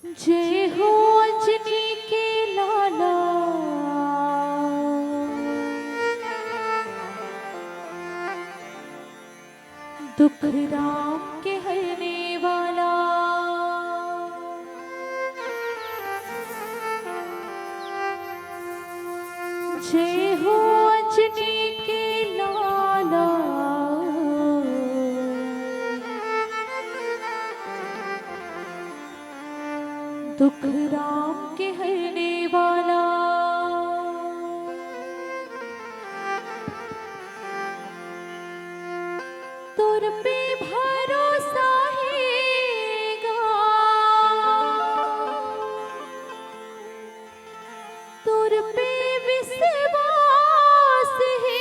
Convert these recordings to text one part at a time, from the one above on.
जय हो अंजनी के लाला, दुख राम के हरने वाला। जय हो अंजनी के लाला, दुख राम के हरने वाला। तुर पे भरोसा हैगा, तुर पे विश्वास है।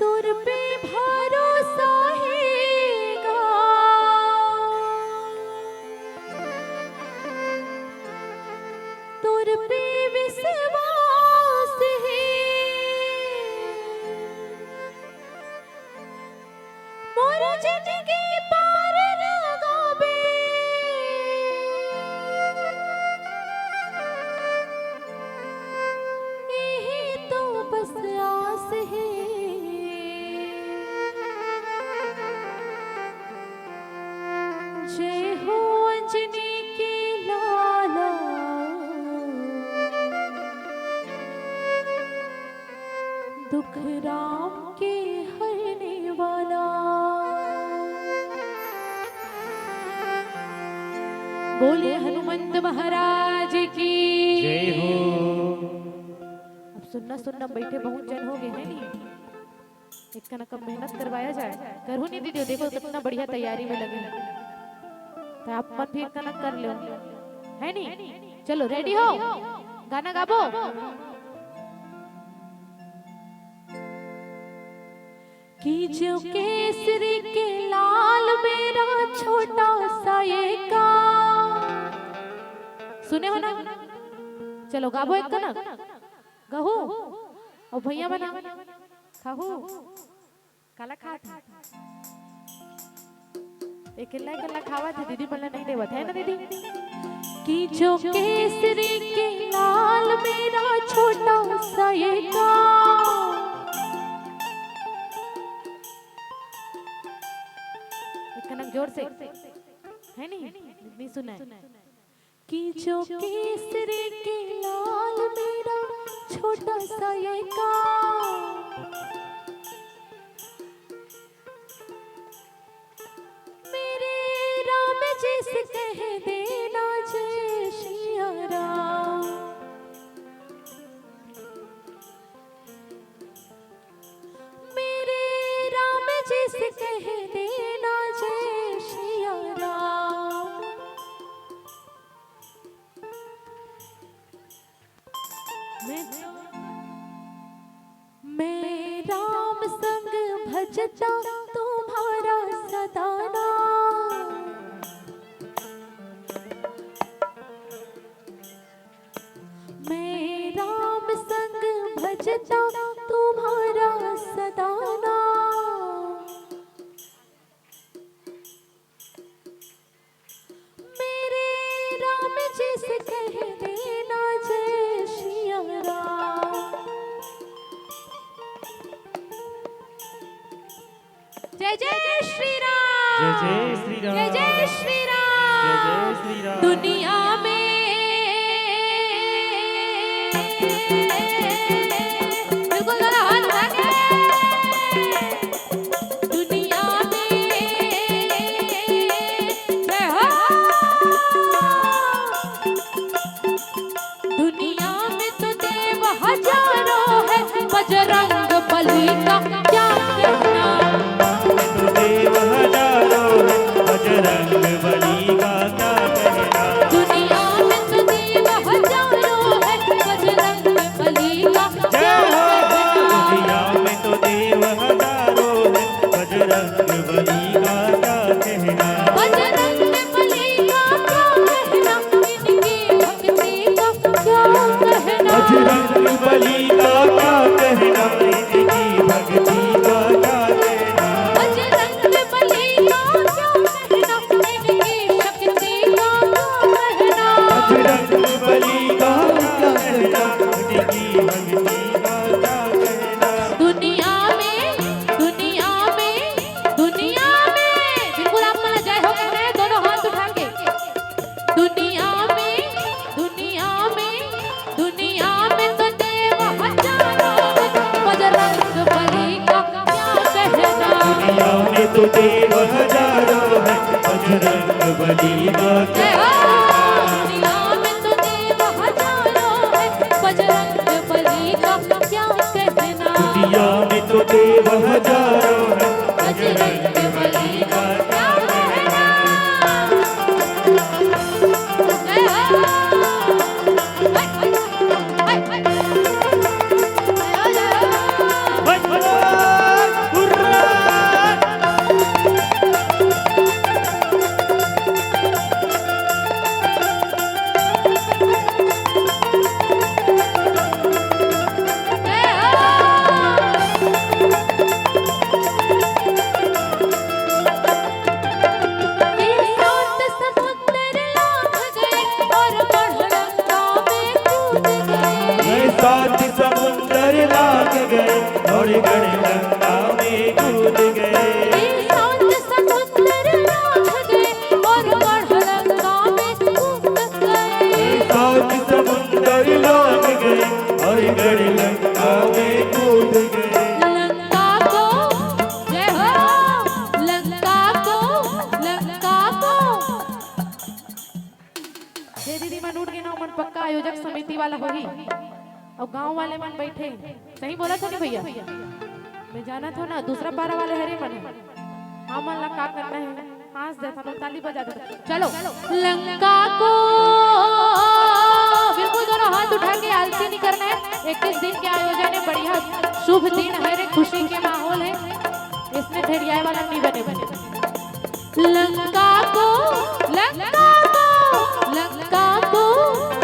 तुर पे भरोसा हैगा, तुर पे विश्वास है। मोर जिंदगी पार लगाबे, यही तो बस आस है। जय हो अंजनी के लाला, दुख राम के हरने वाला। बोले हनुमंत महाराज की जय हो। अब सुनना सुनना बैठे बहुत जन हो गए हैं नहीं, एक का कब मेहनत करवाया जाए। करूँ नहीं दीदी, देखो कितना बढ़िया तैयारी में लगे हैं, तो आप मन भी एक कनक कर लो, है नहीं? चलो रेडी हो, गाना गाबो। कि जो केसरी के लाल मेरा छोटा सा ये का, सुने हो ना? चलो गाबो एक कनक, गहो और भैया बना खाहू काला खात एक खावा थे दीदी, बोला नहीं देवत है ना दीदी। कि जो केसरी के लाल मेरा छोटा सा ये का, कनक जोर से है नहीं सुना है। कि जो केसरी के लाल मेरा छोटा सा ये का, मेरे राम जी से कह देना जय श्री राम। मेरे राम जी से कह देना जय श्री राम। मैं राम संग भजता तुम्हारा सदा नाम। मैं राम संग भजता तुम्हारा सदा नाम। मेरे राम जी से कह देना जय श्री राम। जय जय श्री राम, जय जय श्री राम, जय जय श्री राम, जय जय श्री राम। दुनिया में बिल्कुल जरा हाथ उठा के, दुनिया में जय हो। दुनिया में तो देव हजारों है, बजरंग बली का क्या कहना। देव हजारों है, बजरंग बली का क्या कहना। दुनिया में तो देव हजारों है, बजरंग बली का तो देव हजारों है, बजरंग बली का क्या दुनिया में तो देव हजारों है, बजरंग बली का क्या कहना। दुनिया में तो देव हजारों है, बजरंग बली का क्या कहना। सात समुंदर लाग गए और गणगंगा में कूद गए। सात समुंदर लाग गए और गणगंगा में कूद गए। सात समुंदर लाग गए और गणगंगा में कूद गए। लंका को जय हो, लंका को, लंका को। ये दीदी मन उठ गए ना, मन पक्का आयोजक समिति वाला होगी और गांव वाले मन बैठे। सही बोला था नहीं भैया? मैं जाना था ना, दूसरा पारा वाले हरे मन है। हाँ मन ला का करना है, हंस देता लोग, ताली बजा देता। चलो लंका को बिल्कुल दोनों हाथ उठा के आलसी नहीं करना है। 21 दिन के आयोजन है, बढ़िया शुभ दिन है रे, खुशी के माहौल है, इसमें ठेरियाए वाला नहीं बने। लंका को, लंका को, लंका को,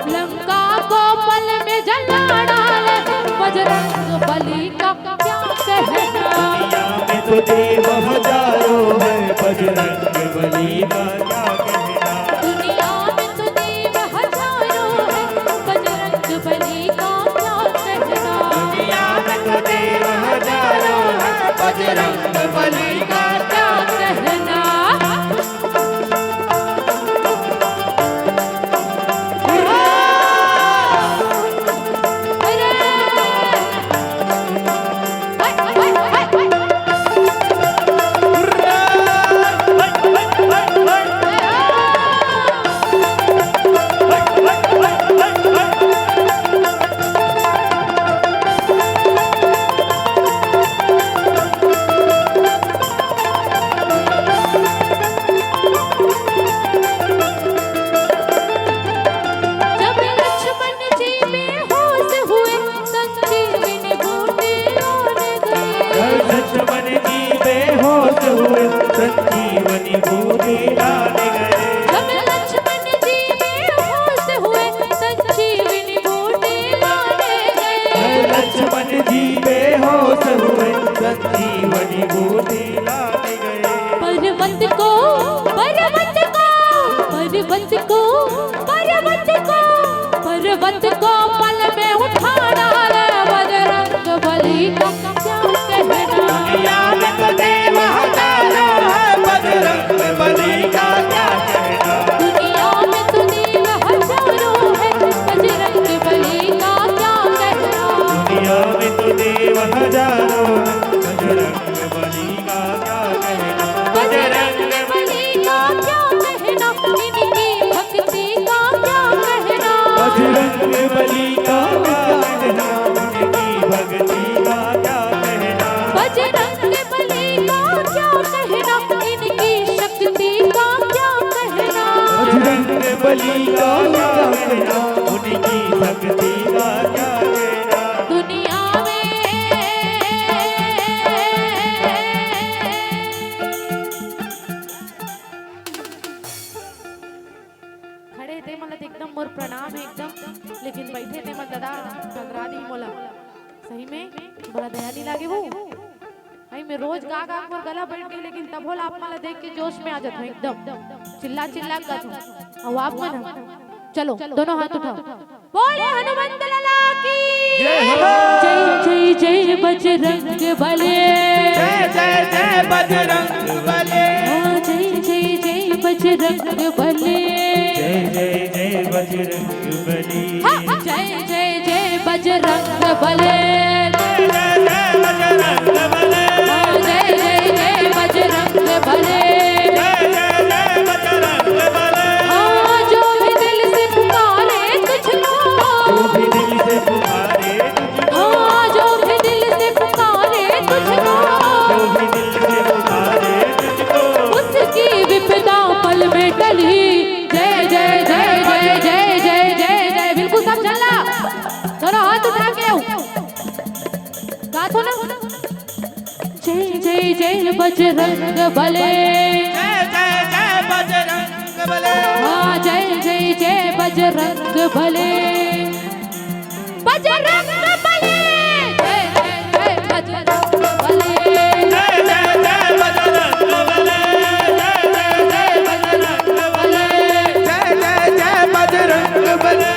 लंका को पल में जला डाले, बजरंग बली का क्या कहना। दुनिया में तो देव हजारों है, बजरंग बली का क्या कहना। दुनिया में तो देव हजारों है, बजरंग बली का क्या कहना। दुनिया में तो देव हजारों है, बजरंग बली का क्या कहना। संजीवनी बूटी लाने गए। जब लक्ष्मण जी बेहोश हुए, संजीवनी बूटी लाने गए। लक्ष्मण जी बेहोश हुए, संजीवनी बूटी लाने गए। पर्वत को, पर्वत को, पर्वत को, पर्वत को, पर्वत को पल में उठा डाले, बजरंग बली का क्या कहना। दुनिया में तो देव हजारों है, बजरंग बली का क्या कहना। दुनिया में तो देव हजारों है, बजरंग बली का क्या कहना। दुनिया में तो देव हजारों है, बजरंग बली का क्या कहना। बजरंग बली का क्या कहना, इनकी भक्ति का क्या कहना। बजरंग बली का क्या कहना, उनकी भक्ति का क्या कहना। बजरंग बली का क्या कहना, इनकी शक्ति का क्या कहना। बजरंग बली का क्या कहना, उनकी भक्ति का क्या कहना। दुनिया में खड़े थे मतलब एकदम मोर प्रणाम है एकदम, लेकिन बैठे थे मतलब दादा टकरा दी मोला। सही में बड़ा दया नहीं लागे वो भाई। मैं रोज गा गा मोर गला बैठ गई, लेकिन तब होला आप मला देख के जोश में आ जाता हूँ एकदम, चिल्ला चिल्ला कर और आप मन। चलो दोनों हाथ उठाओ, बोले हनुमंत लाला की जय जय जय बजरंग बले। जय जय जय बजरंग बले। जय जय जय बजरंग बले। जय जय जय बजरंग बली। जय जय जय बजरंग बले। जय जय जय बजरंग बले। जय जय जय बजरंग बजरंग बले। जय जय जय बजरंग बले। हाँ जय जय जय बजरंग बले। बजरंग बले जय जय जय बजरंग बले। जय जय जय बजरंग बले। जय जय जय बजरंग बले। जय जय जय बजरंग बले।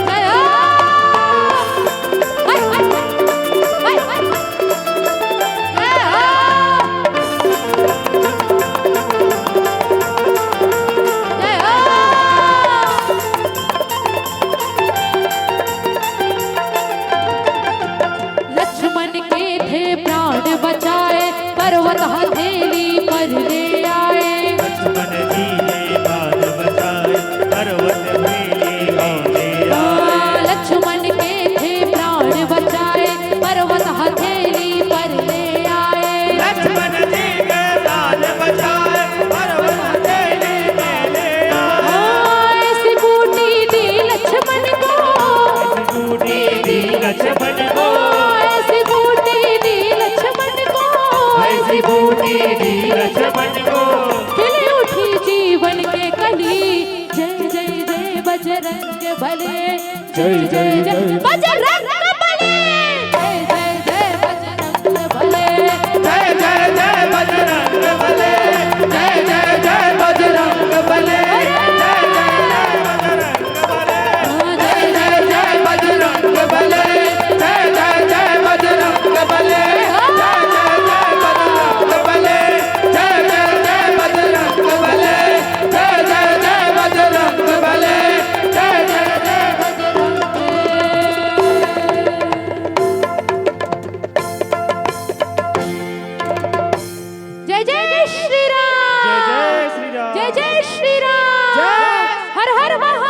जय हो। हाय हाय हाय हाय। जय हो। जय हो। लक्ष्मण के थे प्राण बचाए, पर्वत हथेली पर ले आए। लक्ष्मण जी ने प्राण बचाए, पर्वत हथेली में ले आए। लक्ष्मण के थे प्राण बचाए, पर्वत हथेली पर ले आए। लक्ष्मण जी ने प्राण बचाए, पर्वत हथेली में ले आए। ऐसी बूटी दी लक्ष्मण को। बूटी दी लक्ष्मण को। ऐसी बूटी दी लक्ष्मण को। ऐसी बूटी दी लक्ष्मण को। खिली उठी जीवन के कली। जय जय जय बजरंग बले। जय जय जय बजरंग बले। जय जय जय बजरंग बले। जय जय जय बजरंग बले। जय जय जय बजरंग बले। जय जय जय बजरंग बले। जय जय जय बजरंग बले। जय जय जय बजरंग बले। जय जय जय बजरंग बले। जय जय जय बजरंग बले। जय जय जय जय जय श्री राम। जय जय श्री राम। जय जय श्री राम। जय। हर हर महादेव।